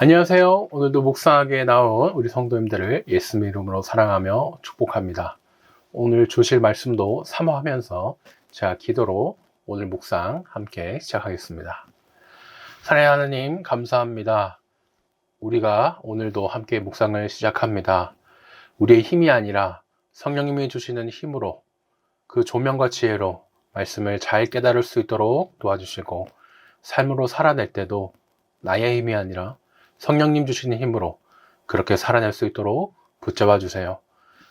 안녕하세요. 오늘도 묵상하게 나온 우리 성도님들을 예수님 이름으로 사랑하며 축복합니다. 오늘 주실 말씀도 사모하면서 제가 기도로 오늘 묵상 함께 시작하겠습니다. 사랑하는 하나님 감사합니다. 우리가 오늘도 함께 묵상을 시작합니다. 우리의 힘이 아니라 성령님이 주시는 힘으로 그 조명과 지혜로 말씀을 잘 깨달을 수 있도록 도와주시고 삶으로 살아낼 때도 나의 힘이 아니라 성령님 주시는 힘으로 그렇게 살아낼 수 있도록 붙잡아 주세요.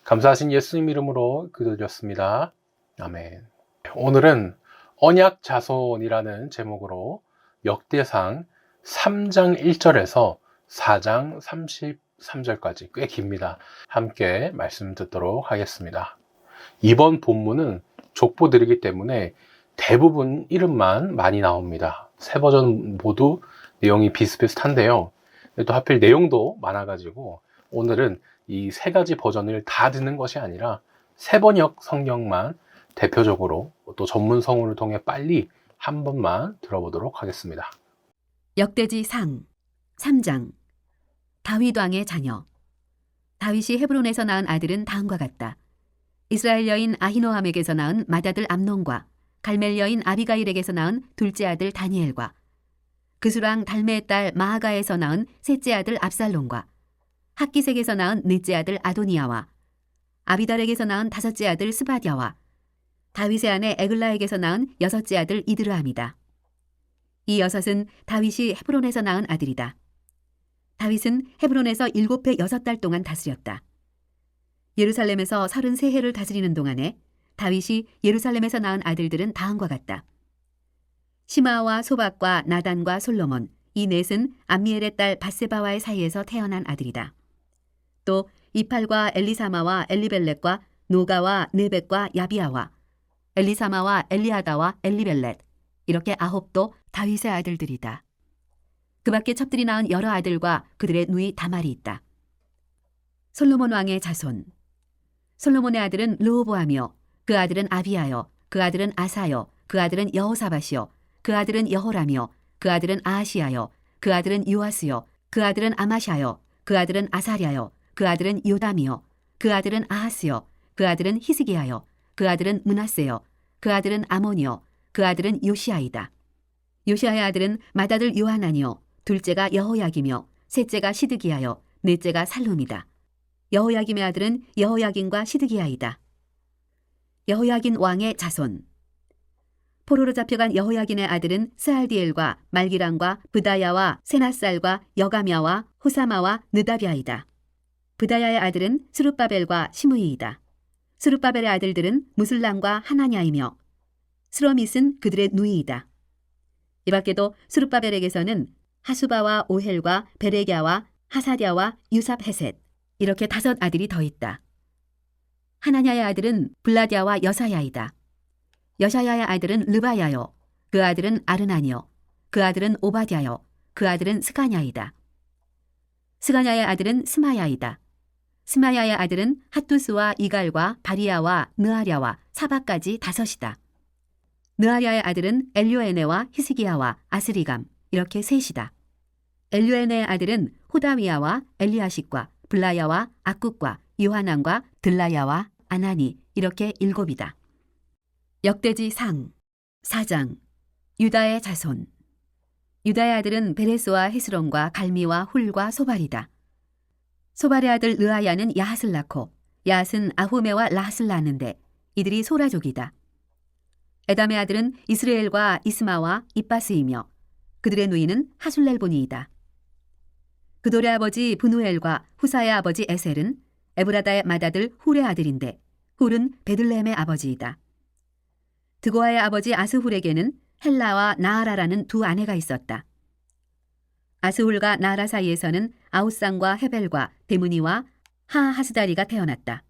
감사하신 예수님 이름으로 기도드렸습니다. 아멘. 오늘은 언약 자손이라는 제목으로 역대상 3장 1절에서 4장 33절까지 꽤 깁니다. 함께 말씀 듣도록 하겠습니다. 이번 본문은 족보들이기 때문에 대부분 이름만 많이 나옵니다. 세 버전 모두 내용이 비슷비슷한데요. 또 하필 내용도 많아가지고 오늘은 이 세 가지 버전을 다 듣는 것이 아니라 세 번역 성경만 대표적으로 또 전문 성우를 통해 빨리 한 번만 들어보도록 하겠습니다. 역대지상 3장 다윗 왕의 자녀. 다윗이 헤브론에서 낳은 아들은 다음과 같다. 이스라엘 여인 아히노함에게서 낳은 맏아들 암논과 갈멜 여인 아비가일에게서 낳은 둘째 아들 다니엘과 그수랑 달메의 딸 마아가에서 낳은 셋째 아들 압살롬과 학기색에서 낳은 넷째 아들 아도니아와 아비달에게서 낳은 다섯째 아들 스바디아와 다윗의 아내 에글라에게서 낳은 여섯째 아들 이드르함이다. 이 여섯은 다윗이 헤브론에서 낳은 아들이다. 다윗은 헤브론에서 7해 6달 동안 다스렸다. 예루살렘에서 33해를 다스리는 동안에 다윗이 예루살렘에서 낳은 아들들은 다음과 같다. 시마와 소박과 나단과 솔로몬, 이 넷은 암미엘의 딸 바세바와의 사이에서 태어난 아들이다. 또 이팔과 엘리사마와 엘리벨렛과 노가와 네벡과 야비아와 엘리사마와 엘리아다와 엘리벨렛, 이렇게 9도 다윗의 아들들이다. 그 밖에 첩들이 낳은 여러 아들과 그들의 누이 다말이 있다. 솔로몬 왕의 자손. 솔로몬의 아들은 르호보암이요, 그 아들은 아비야요, 그 아들은 아사요, 그 아들은 여호사밧이요, 그 아들은 여호람이요, 그 아들은 아하시야요, 그 아들은 요아스요, 그 아들은 아마샤요, 그 아들은 아사랴요, 그 아들은 요담이요, 그 아들은 아하스요, 그 아들은 히스기야요, 그 아들은 므낫세요, 그 아들은 아몬이요, 그 아들은 요시아이다. 요시아의 아들은 맏아들 요하나니요, 둘째가 여호야김이요, 셋째가 시드기야요, 넷째가 살룸이다. 여호야김의 아들은 여호야긴과 시드기야이다. 여호야긴 왕의 자손. 포로로 잡혀간 여호야긴의 아들은 스알디엘과 말기람과 브다야와 세나살과 여가мя와 호사마와 느다비아이다. 브다야의 아들은 스룹바벨과 시므이이다. 스룹바벨의 아들들은 무슬람과 하나냐이며 스로밋은 그들의 누이이다. 이 밖에도 스룹바벨에게서는 하수바와 오헬과 베레갸와 하사랴와 유삽헤셋, 이렇게 5 아들이 더 있다. 하나냐의 아들은 블라디아와 여사야이다. 여샤야의 아들은 르바야요, 그 아들은 아르나니요, 그 아들은 오바댜요, 그 아들은 스가냐이다. 스가냐의 아들은 스마야이다. 스마야의 아들은 핫두스와 이갈과 바리야와 느아랴와 사바까지 5이다. 느아랴의 아들은 엘요에네와 히스기야와 아스리감, 이렇게 3이다. 엘요에네의 아들은 호다위야와 엘리아식과 블라야와 악국과 요하난과 들라야와 아나니, 이렇게 7이다. 역대지상 4장 유다의 자손. 유다의 아들은 베레스와 헤스론과 갈미와 훌과 소발이다. 소발의 아들 르아야는 야핫을 낳고 야핫은 아후메와 라핫을 낳았는데 이들이 소라족이다. 에담의 아들은 이스라엘과 이스마와 이빠스이며 그들의 누이는 하술렐본이이다. 그돌의 아버지 브누엘과 후사의 아버지 에셀은 에브라다의 맏아들 훌의 아들인데 훌은 베들레헴의 아버지이다. 드고아의 아버지 아스훌에게는 헬라와 나아라라는 2 아내가 있었다. 아스훌과 나아라 사이에서는 아우상과 헤벨과 데무니와 하하스다리가 태어났다.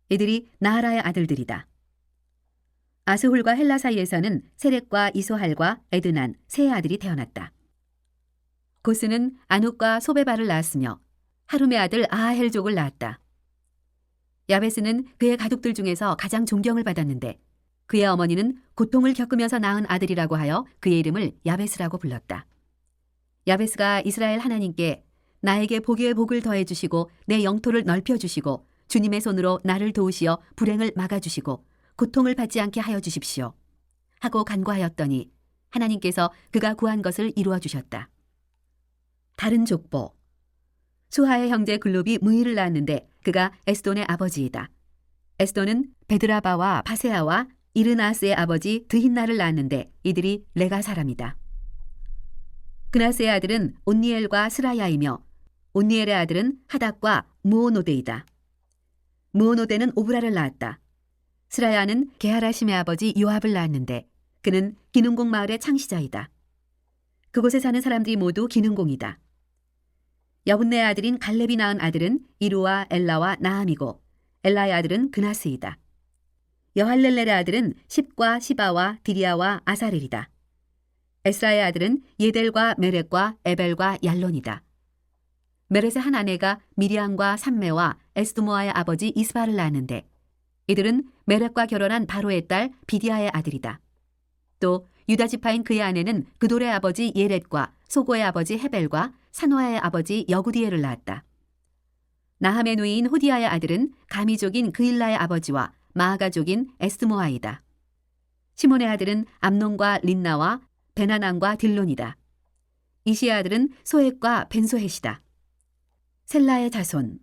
이들이 나아라의 아들들이다. 아스훌과 헬라 사이에서는 세렉과 이소할과 에드난 3 아들이 태어났다. 고스는 아눅과 소베바를 낳았으며 하룸의 아들 아하헬족을 낳았다. 야베스는 그의 가족들 중에서 가장 존경을 받았는데 그의 어머니는 고통을 겪으면서 낳은 아들이라고 하여 그의 이름을 야베스라고 불렀다. 야베스가 이스라엘 하나님께 나에게 복에 복을 더해 주시고 내 영토를 넓혀 주시고 주님의 손으로 나를 도우시어 불행을 막아 주시고 고통을 받지 않게 하여 주십시오 하고 간구하였더니 하나님께서 그가 구한 것을 이루어 주셨다. 다른 족보. 수하의 형제 글롭이 무이를 낳았는데 그가 에스돈의 아버지이다. 에스돈은 베드라바와 바세아와 이르나스의 아버지 드힌나를 낳았는데 이들이 레가 사람이다. 그나스의 아들은 온니엘과 스라야이며 온니엘의 아들은 하닥과 무오노데이다. 무오노데는 오브라를 낳았다. 스라야는 게하라심의 아버지 요압을 낳았는데 그는 기능공 마을의 창시자이다. 그곳에 사는 사람들이 모두 기능공이다. 여분네의 아들인 갈렙이 낳은 아들은 이루와 엘라와 나함이고 엘라의 아들은 그나스이다. 여할렐렐의 아들은 십과 시바와 디리아와 아사렐이다. 에스라의 아들은 예델과 메렉과 에벨과 얄론이다. 메렛의 한 아내가 미리암과 삼메와 에스드모아의 아버지 이스바를 낳았는데 이들은 메렉과 결혼한 바로의 딸 비디아의 아들이다. 또 유다 지파인 그의 아내는 그돌의 아버지 예렛과 소고의 아버지 헤벨과 산화의 아버지 여구디엘을 낳았다. 나함의 누이인 호디아의 아들은 가미족인 그일라의 아버지와 마아가족인 에스드모아이다. 시몬의 아들은 암논과 린나와 베나난과 딜론이다. 이시의 아들은 소헷과 벤소헷이다. 셀라의 자손.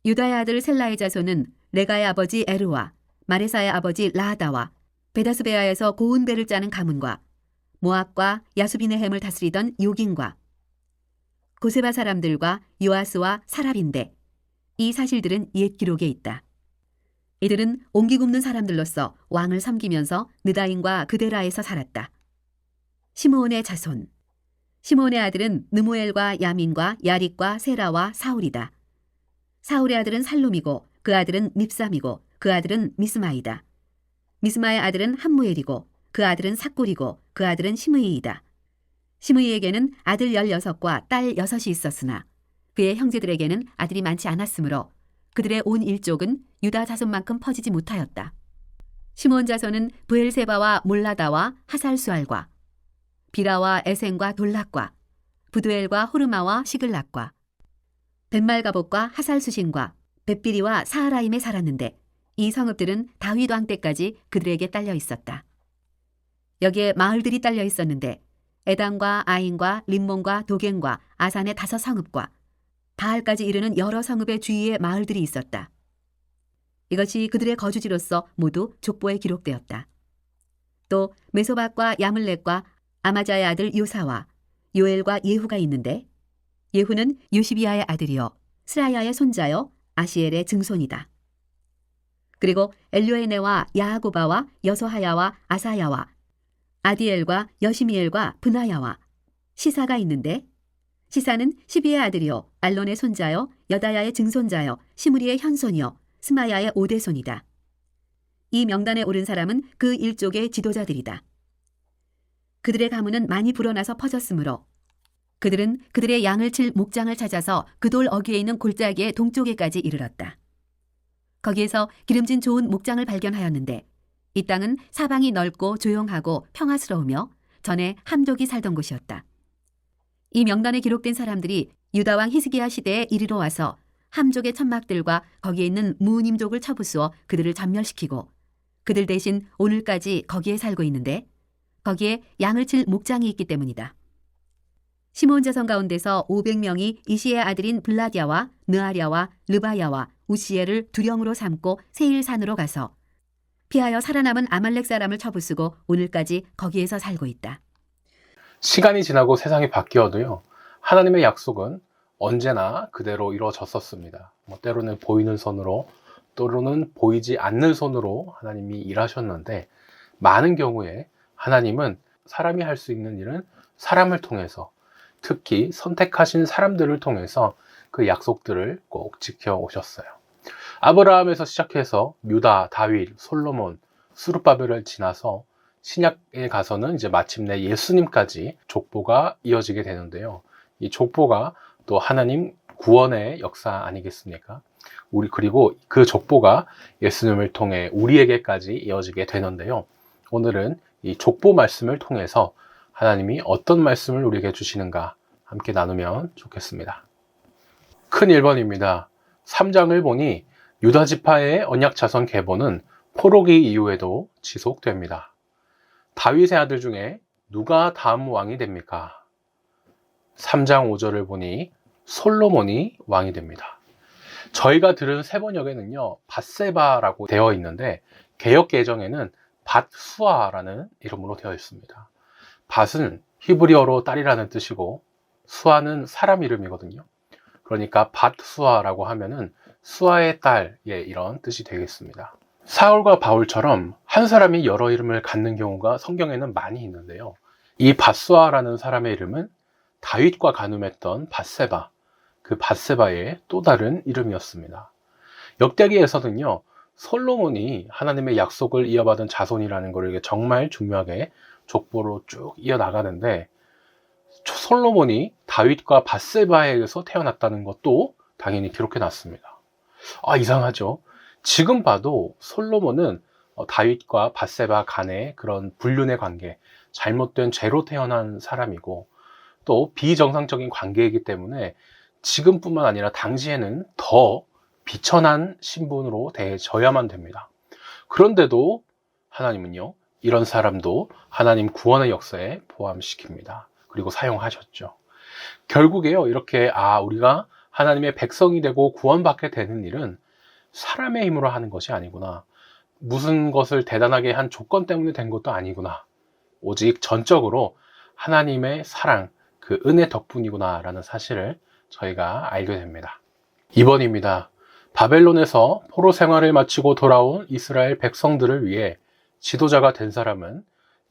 유다의 아들 셀라의 자손은 레가의 아버지 에르와 마레사의 아버지 라하다와 베다스베아에서 고운 배를 짜는 가문과 모압과 야수빈의 햄을 다스리던 요긴과 고세바 사람들과 요아스와 사랍인데 이 사실들은 옛 기록에 있다. 이들은 옹기 굽는 사람들로서 왕을 섬기면서 느다인과 그데라에서 살았다. 시므온의 자손. 시므온의 아들은 느무엘과 야민과 야릭과 세라와 사울이다. 사울의 아들은 살룸이고 그 아들은 밉삼이고 그 아들은 미스마이다. 미스마의 아들은 함무엘이고 그 아들은 삭골이고 그 아들은 시므이이다. 시므이에게는 아들 16과 딸 6이 있었으나 그의 형제들에게는 아들이 많지 않았으므로 그들의 온 일족은 유다 자손만큼 퍼지지 못하였다. 시므온 자손은 브엘세바와 몰라다와 하살수알과 비라와 에센과 돌락과 부두엘과 호르마와 시글락과 벤말가봇과 하살수신과 벳비리와 사하라임에 살았는데 이 성읍들은 다윗 왕 때까지 그들에게 딸려 있었다. 여기에 마을들이 딸려 있었는데 에단과 아인과 림몬과 도겐과 아산의 5성읍과 바알까지 이르는 여러 성읍의 주위에 마을들이 있었다. 이것이 그들의 거주지로서 모두 족보에 기록되었다. 또 메소박과 야물렉과 아마자의 아들 요사와 요엘과 예후가 있는데 예후는 요시비아의 아들이요 스라야의 손자요 아시엘의 증손이다. 그리고 엘료에네와 야하고바와 여소하야와 아사야와 아디엘과 여시미엘과 브나야와 시사가 있는데 시사는 시비의 아들이요 알론의 손자요 여다야의 증손자요 시므리의 현손이요 스마야의 오대손이다. 이 명단에 오른 사람은 그 일족의 지도자들이다. 그들의 가문은 많이 불어나서 퍼졌으므로 그들은 그들의 양을 칠 목장을 찾아서 그 돌 어귀에 있는 골짜기의 동쪽에까지 이르렀다. 거기에서 기름진 좋은 목장을 발견하였는데 이 땅은 사방이 넓고 조용하고 평화스러우며 전에 함족이 살던 곳이었다. 이 명단에 기록된 사람들이 유다 왕 히스기야 시대에 이리로 와서 함족의 천막들과 거기에 있는 무님족을 쳐부수어 그들을 전멸시키고 그들 대신 오늘까지 거기에 살고 있는데 거기에 양을 칠 목장이 있기 때문이다. 시므온 자손 가운데서 500명이 이시의 아들인 블라디아와 느아랴와 르바야와 우시엘을 두령으로 삼고 세일산으로 가서 피하여 살아남은 아말렉 사람을 쳐부수고 오늘까지 거기에서 살고 있다. 시간이 지나고 세상이 바뀌어도요, 하나님의 약속은 언제나 그대로 이루어졌었습니다. 때로는 보이는 손으로, 때로는 보이지 않는 손으로 하나님이 일하셨는데, 많은 경우에 하나님은 사람이 할 수 있는 일은 사람을 통해서, 특히 선택하신 사람들을 통해서 그 약속들을 꼭 지켜오셨어요. 아브라함에서 시작해서 유다, 다윗, 솔로몬, 수르바벨을 지나서 신약에 가서는 이제 마침내 예수님까지 족보가 이어지게 되는데요. 이 족보가 또 하나님 구원의 역사 아니겠습니까? 그리고 그 족보가 예수님을 통해 우리에게까지 이어지게 되는데요. 오늘은 이 족보 말씀을 통해서 하나님이 어떤 말씀을 우리에게 주시는가, 함께 나누면 좋겠습니다. 큰 1번입니다. 3장을 보니 유다 지파의 언약 자손 계보는 포로기 이후에도 지속됩니다. 다윗의 아들 중에 누가 다음 왕이 됩니까? 3장 5절을 보니 솔로몬이 왕이 됩니다. 저희가 들은 세 번역에는요, 밧세바라고 되어 있는데 개역 개정에는 밧수아라는 이름으로 되어 있습니다. 밧은 히브리어로 딸이라는 뜻이고 수아는 사람 이름이거든요. 그러니까 밧수아라고 하면은 수아의 딸, 이런 뜻이 되겠습니다. 사울과 바울처럼 한 사람이 여러 이름을 갖는 경우가 성경에는 많이 있는데요. 이 밧수아라는 사람의 이름은 다윗과 간음했던 밧세바, 그 밧세바의 또 다른 이름이었습니다. 역대기에서는요, 솔로몬이 하나님의 약속을 이어받은 자손이라는 것을 정말 중요하게 족보로 쭉 이어나가는데, 솔로몬이 다윗과 밧세바에게서 태어났다는 것도 당연히 기록해 놨습니다. 이상하죠? 지금 봐도 솔로몬은 다윗과 밧세바 간의 그런 불륜의 관계, 잘못된 죄로 태어난 사람이고 또 비정상적인 관계이기 때문에 지금뿐만 아니라 당시에는 더 비천한 신분으로 대해져야만 됩니다. 그런데도 하나님은요, 이런 사람도 하나님 구원의 역사에 포함시킵니다. 그리고 사용하셨죠. 결국에요, 이렇게 우리가 하나님의 백성이 되고 구원받게 되는 일은 사람의 힘으로 하는 것이 아니구나. 무슨 것을 대단하게 한 조건 때문에 된 것도 아니구나. 오직 전적으로 하나님의 사랑, 그 은혜 덕분이구나 라는 사실을 저희가 알게 됩니다. 2번입니다. 바벨론에서 포로 생활을 마치고 돌아온 이스라엘 백성들을 위해 지도자가 된 사람은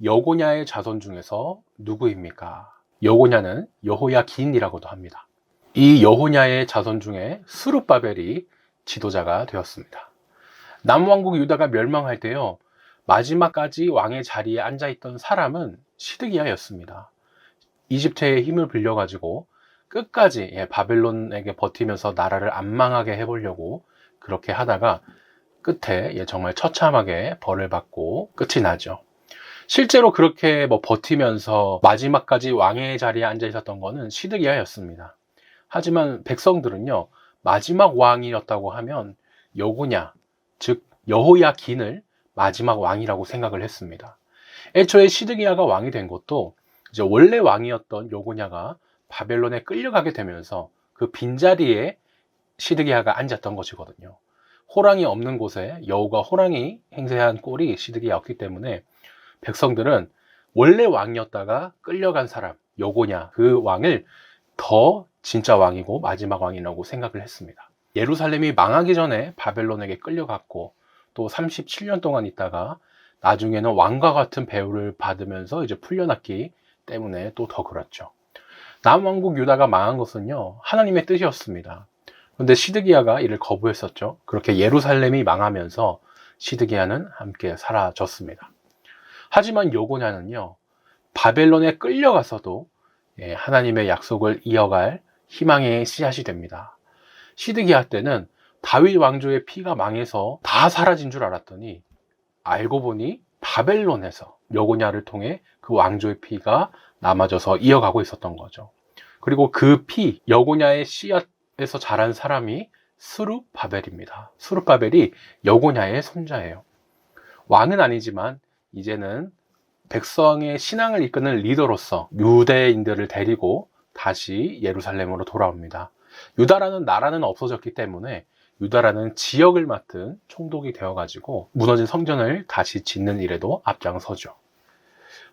여고냐의 자손 중에서 누구입니까? 여고냐는 여호야긴이라고도 합니다. 이 여호냐의 자손 중에 스룹바벨이 지도자가 되었습니다. 남왕국 유다가 멸망할 때요, 마지막까지 왕의 자리에 앉아있던 사람은 시드기야였습니다. 이집트의 힘을 빌려가지고 끝까지 바벨론에게 버티면서 나라를 안 망하게 해보려고 그렇게 하다가 끝에 정말 처참하게 벌을 받고 끝이 나죠. 실제로 그렇게 버티면서 마지막까지 왕의 자리에 앉아 있었던 것은 시드기야였습니다. 하지만 백성들은요, 마지막 왕이었다고 하면 여고냐, 즉 여호야긴을 마지막 왕이라고 생각을 했습니다. 애초에 시드기야가 왕이 된 것도 이제 원래 왕이었던 여고냐가 바벨론에 끌려가게 되면서 그 빈자리에 시드기야가 앉았던 것이거든요. 호랑이 없는 곳에 여우가 호랑이 행세한 꼴이 시드기야였기 때문에 백성들은 원래 왕이었다가 끌려간 사람, 여고냐, 그 왕을 더 진짜 왕이고 마지막 왕이라고 생각을 했습니다. 예루살렘이 망하기 전에 바벨론에게 끌려갔고 또 37년 동안 있다가 나중에는 왕과 같은 배후를 받으면서 이제 풀려났기 때문에 또 더 그렇죠. 남왕국 유다가 망한 것은요, 하나님의 뜻이었습니다. 그런데 시드기야가 이를 거부했었죠. 그렇게 예루살렘이 망하면서 시드기야는 함께 사라졌습니다. 하지만 여고냐는요, 바벨론에 끌려가서도 하나님의 약속을 이어갈 희망의 씨앗이 됩니다. 시드기야 때는 다윗 왕조의 피가 망해서 다 사라진 줄 알았더니 알고 보니 바벨론에서 여고냐를 통해 그 왕조의 피가 남아져서 이어가고 있었던 거죠. 그리고 그 피, 여고냐의 씨앗에서 자란 사람이 스룹바벨입니다. 스룹바벨이 여고냐의 손자예요. 왕은 아니지만 이제는 백성의 신앙을 이끄는 리더로서 유대인들을 데리고 다시 예루살렘으로 돌아옵니다. 유다라는 나라는 없어졌기 때문에 유다라는 지역을 맡은 총독이 되어가지고 무너진 성전을 다시 짓는 일에도 앞장서죠.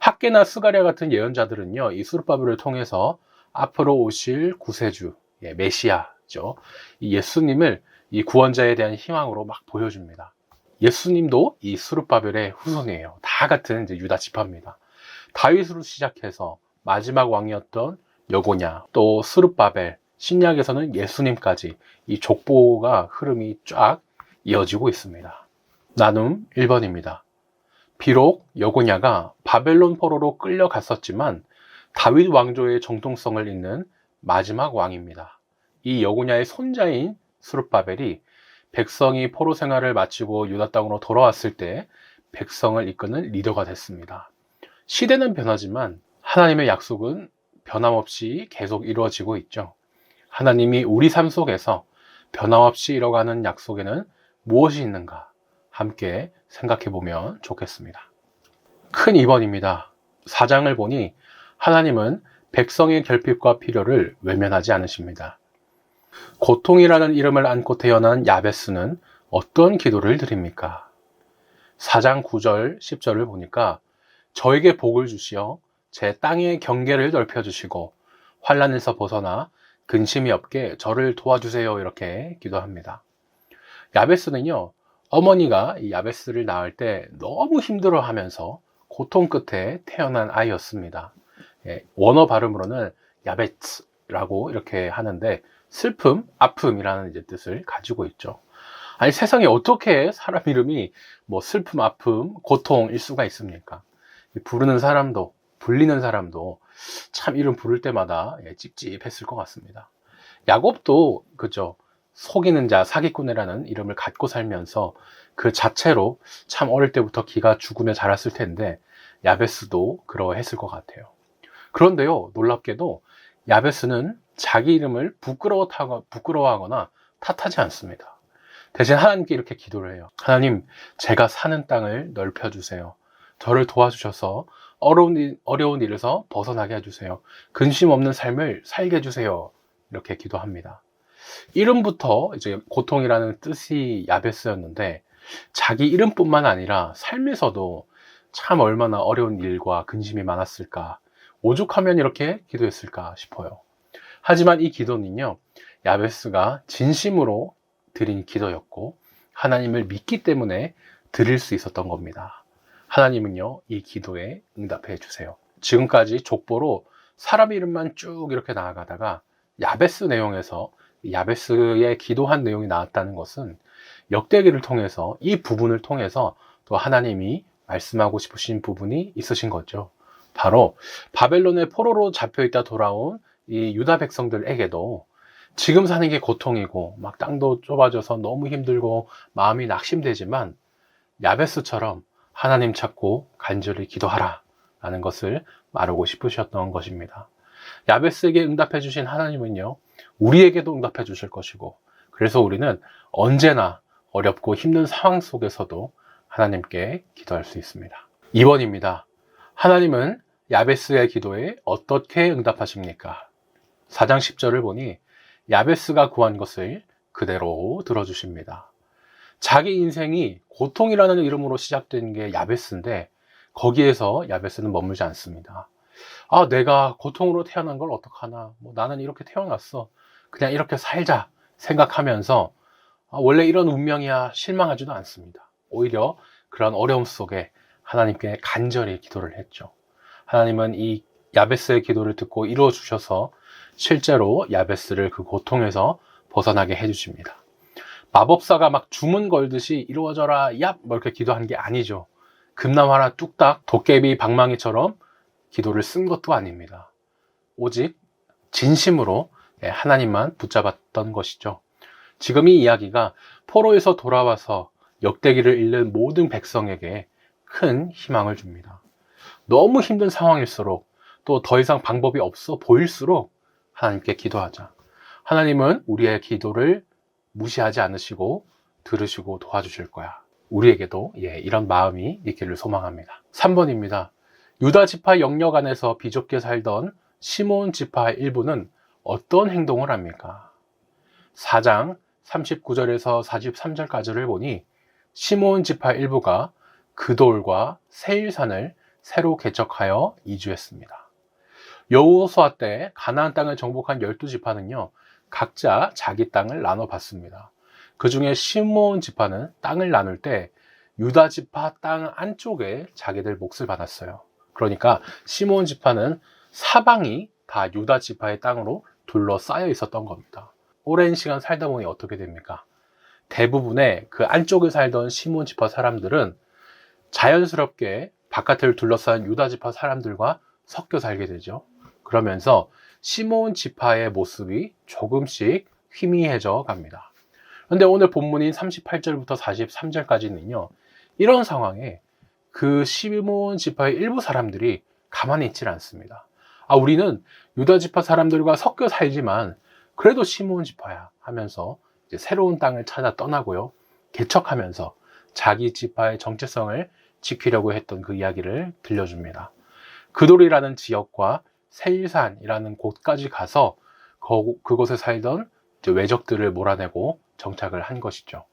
학개나 스가랴 같은 예언자들은요, 이 스룹바벨을 통해서 앞으로 오실 구세주, 메시아죠. 이 예수님을 이 구원자에 대한 희망으로 막 보여줍니다. 예수님도 이 스룹바벨의 후손이에요. 다 같은 이제 유다 지파입니다. 다윗으로 시작해서 마지막 왕이었던 여고냐, 또 스룹바벨, 신약에서는 예수님까지 이 족보가 흐름이 쫙 이어지고 있습니다. 나눔 1번입니다. 비록 여고냐가 바벨론 포로로 끌려갔었지만 다윗 왕조의 정통성을 잇는 마지막 왕입니다. 이 여고냐의 손자인 스룹바벨이 백성이 포로 생활을 마치고 유다 땅으로 돌아왔을 때 백성을 이끄는 리더가 됐습니다. 시대는 변하지만 하나님의 약속은 변함없이 계속 이루어지고 있죠. 하나님이 우리 삶 속에서 변함없이 이뤄가는 약속에는 무엇이 있는가 함께 생각해 보면 좋겠습니다. 큰 2번입니다. 4장을 보니 하나님은 백성의 결핍과 필요를 외면하지 않으십니다. 고통이라는 이름을 안고 태어난 야베스는 어떤 기도를 드립니까? 4장 9절, 10절을 보니까 저에게 복을 주시어 제 땅의 경계를 넓혀주시고 환난에서 벗어나 근심이 없게 저를 도와주세요. 이렇게 기도합니다. 야베스는요, 어머니가 이 야베스를 낳을 때 너무 힘들어하면서 고통 끝에 태어난 아이였습니다. 원어 발음으로는 야베츠라고 이렇게 하는데 슬픔, 아픔이라는 이제 뜻을 가지고 있죠. 아니 세상에 어떻게 사람 이름이 뭐 슬픔, 아픔, 고통일 수가 있습니까? 부르는 사람도 불리는 사람도 참 이름 부를 때마다 찝찝했을 것 같습니다. 야곱도 그죠, 속이는 자, 사기꾼이라는 이름을 갖고 살면서 그 자체로 참 어릴 때부터 기가 죽으며 자랐을 텐데 야베스도 그러했을 것 같아요. 그런데요, 놀랍게도 야베스는 자기 이름을 부끄러워하거나 탓하지 않습니다. 대신 하나님께 이렇게 기도를 해요. 하나님, 제가 사는 땅을 넓혀주세요. 저를 도와주셔서 어려운 일에서 벗어나게 해주세요. 근심 없는 삶을 살게 해주세요. 이렇게 기도합니다. 이름부터 이제 고통이라는 뜻이 야베스였는데 자기 이름뿐만 아니라 삶에서도 참 얼마나 어려운 일과 근심이 많았을까, 오죽하면 이렇게 기도했을까 싶어요. 하지만 이 기도는요, 야베스가 진심으로 드린 기도였고 하나님을 믿기 때문에 드릴 수 있었던 겁니다. 하나님은요, 이 기도에 응답해 주세요. 지금까지 족보로 사람 이름만 쭉 이렇게 나아가다가 야베스 내용에서 야베스의 기도한 내용이 나왔다는 것은 역대기를 통해서, 이 부분을 통해서 또 하나님이 말씀하고 싶으신 부분이 있으신 거죠. 바로 바벨론의 포로로 잡혀있다 돌아온 이 유다 백성들에게도 지금 사는 게 고통이고 막 땅도 좁아져서 너무 힘들고 마음이 낙심되지만 야베스처럼 하나님 찾고 간절히 기도하라 라는 것을 말하고 싶으셨던 것입니다. 야베스에게 응답해 주신 하나님은요, 우리에게도 응답해 주실 것이고, 그래서 우리는 언제나 어렵고 힘든 상황 속에서도 하나님께 기도할 수 있습니다. 2번입니다. 하나님은 야베스의 기도에 어떻게 응답하십니까? 4장 10절을 보니 야베스가 구한 것을 그대로 들어주십니다. 자기 인생이 고통이라는 이름으로 시작된 게 야베스인데 거기에서 야베스는 머물지 않습니다. 아, 내가 고통으로 태어난 걸 어떡하나, 뭐 나는 이렇게 태어났어, 그냥 이렇게 살자 생각하면서 원래 이런 운명이야 실망하지도 않습니다. 오히려 그런 어려움 속에 하나님께 간절히 기도를 했죠. 하나님은 이 야베스의 기도를 듣고 이루어 주셔서 실제로 야베스를 그 고통에서 벗어나게 해주십니다. 마법사가 막 주문 걸듯이 이루어져라 얍 뭐 이렇게 기도한 게 아니죠. 금나무 하나 뚝딱 도깨비 방망이처럼 기도를 쓴 것도 아닙니다. 오직 진심으로 하나님만 붙잡았던 것이죠. 지금 이 이야기가 포로에서 돌아와서 역대기를 읽는 모든 백성에게 큰 희망을 줍니다. 너무 힘든 상황일수록, 또 더 이상 방법이 없어 보일수록 하나님께 기도하자. 하나님은 우리의 기도를 무시하지 않으시고 들으시고 도와주실 거야. 우리에게도 이런 마음이 있기를 소망합니다. 3번입니다. 유다 지파 영역 안에서 비좁게 살던 시몬 지파 일부는 어떤 행동을 합니까? 4장 39절에서 43절까지를 보니 시몬 지파 일부가 그돌과 세일산을 새로 개척하여 이주했습니다. 여호수아 때 가나안 땅을 정복한 12지파는요, 각자 자기 땅을 나눠봤습니다. 그 중에 시므온 지파는 땅을 나눌 때 유다 지파 땅 안쪽에 자기들 몫을 받았어요. 그러니까 시므온 지파는 사방이 다 유다 지파의 땅으로 둘러싸여 있었던 겁니다. 오랜 시간 살다 보니 어떻게 됩니까? 대부분의 그 안쪽에 살던 시므온 지파 사람들은 자연스럽게 바깥을 둘러싼 유다 지파 사람들과 섞여 살게 되죠. 그러면서 시므온 지파의 모습이 조금씩 희미해져 갑니다. 그런데 오늘 본문인 38절부터 43절까지는요, 이런 상황에 그 시므온 지파의 일부 사람들이 가만히 있질 않습니다. 우리는 유다 지파 사람들과 섞여 살지만 그래도 시므온 지파야 하면서 이제 새로운 땅을 찾아 떠나고요. 개척하면서 자기 지파의 정체성을 지키려고 했던 그 이야기를 들려줍니다. 그돌이라는 지역과 세일산이라는 곳까지 가서 그곳에 살던 이제 외적들을 몰아내고 정착을 한 것이죠.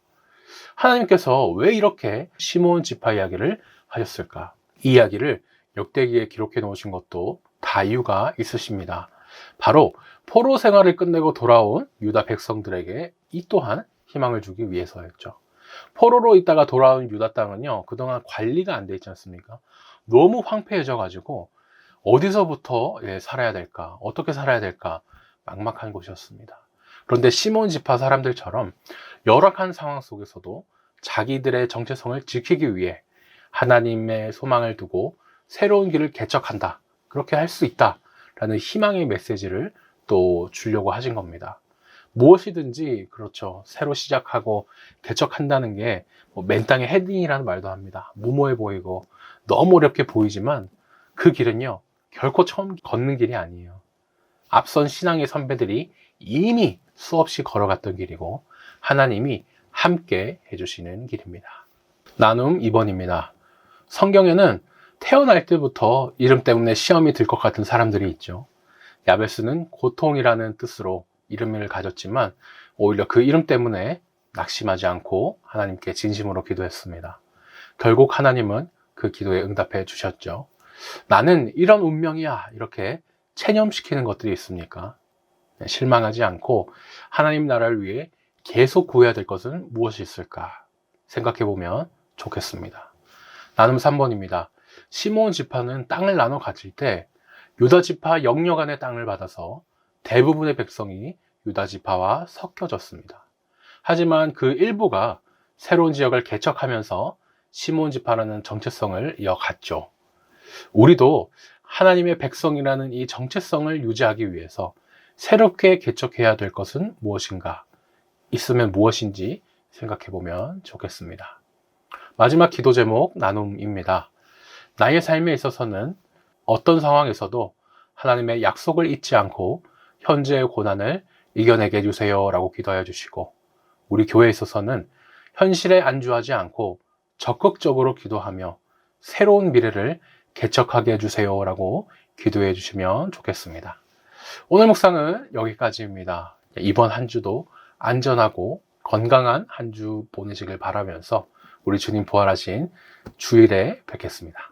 하나님께서 왜 이렇게 시므온 지파 이야기를 하셨을까? 이 이야기를 역대기에 기록해 놓으신 것도 다 이유가 있으십니다. 바로 포로 생활을 끝내고 돌아온 유다 백성들에게 이 또한 희망을 주기 위해서였죠. 포로로 있다가 돌아온 유다 땅은요, 그동안 관리가 안 돼 있지 않습니까? 너무 황폐해져 가지고 어디서부터 살아야 될까, 어떻게 살아야 될까 막막한 곳이었습니다. 그런데 시몬 지파 사람들처럼 열악한 상황 속에서도 자기들의 정체성을 지키기 위해 하나님의 소망을 두고 새로운 길을 개척한다, 그렇게 할 수 있다 라는 희망의 메시지를 또 주려고 하신 겁니다. 무엇이든지 그렇죠, 새로 시작하고 개척한다는 게 맨 땅에 헤딩이라는 말도 합니다. 무모해 보이고 너무 어렵게 보이지만 그 길은요, 결코 처음 걷는 길이 아니에요. 앞선 신앙의 선배들이 이미 수없이 걸어갔던 길이고 하나님이 함께 해주시는 길입니다. 나눔 2번입니다. 성경에는 태어날 때부터 이름 때문에 시험이 들 것 같은 사람들이 있죠. 야베스는 고통이라는 뜻으로 이름을 가졌지만 오히려 그 이름 때문에 낙심하지 않고 하나님께 진심으로 기도했습니다. 결국 하나님은 그 기도에 응답해 주셨죠. 나는 이런 운명이야, 이렇게 체념시키는 것들이 있습니까? 실망하지 않고 하나님 나라를 위해 계속 구해야 될 것은 무엇이 있을까 생각해 보면 좋겠습니다. 나눔 3번입니다. 시므온 지파는 땅을 나눠 가질 때 유다 지파 영역 안의 땅을 받아서 대부분의 백성이 유다 지파와 섞여졌습니다. 하지만 그 일부가 새로운 지역을 개척하면서 시므온 지파라는 정체성을 이어갔죠. 우리도 하나님의 백성이라는 이 정체성을 유지하기 위해서 새롭게 개척해야 될 것은 무엇인가, 있으면 무엇인지 생각해 보면 좋겠습니다. 마지막 기도 제목 나눔입니다. 나의 삶에 있어서는 어떤 상황에서도 하나님의 약속을 잊지 않고 현재의 고난을 이겨내게 해주세요 라고 기도해 주시고, 우리 교회에 있어서는 현실에 안주하지 않고 적극적으로 기도하며 새로운 미래를 개척하게 해주세요 라고 기도해 주시면 좋겠습니다. 오늘 묵상은 여기까지입니다. 이번 한 주도 안전하고 건강한 한 주 보내시길 바라면서 우리 주님 부활하신 주일에 뵙겠습니다.